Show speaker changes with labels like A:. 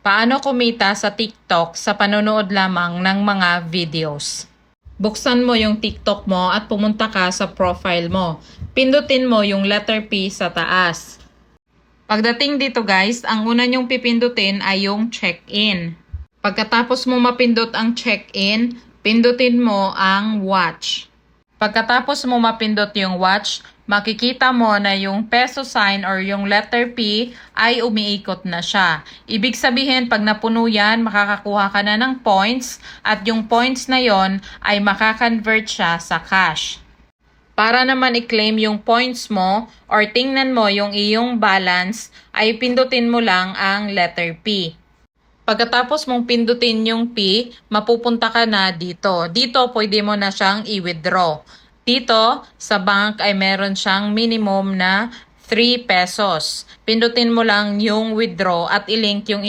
A: Paano kumita sa TikTok sa panonood lamang ng mga videos? Buksan mo yung TikTok mo at pumunta ka sa profile mo. Pindutin mo yung letter P sa taas. Pagdating dito guys, ang una nyong pipindutin ay yung check-in. Pagkatapos mo mapindot ang check-in, pindutin mo ang watch. Pagkatapos mo mapindot yung watch, makikita mo na yung peso sign or yung letter P ay umiikot na siya. Ibig sabihin, pag napuno yan, makakakuha ka na ng points at yung points na yon ay makakonvert siya sa cash. Para naman i-claim yung points mo or tingnan mo yung iyong balance, ay pindutin mo lang ang letter P. Pagkatapos mong pindutin yung P, mapupunta ka na dito. Dito, pwede mo na siyang i-withdraw. Dito, sa bank ay meron siyang minimum na 3 pesos. Pindutin mo lang yung withdraw at i-link yung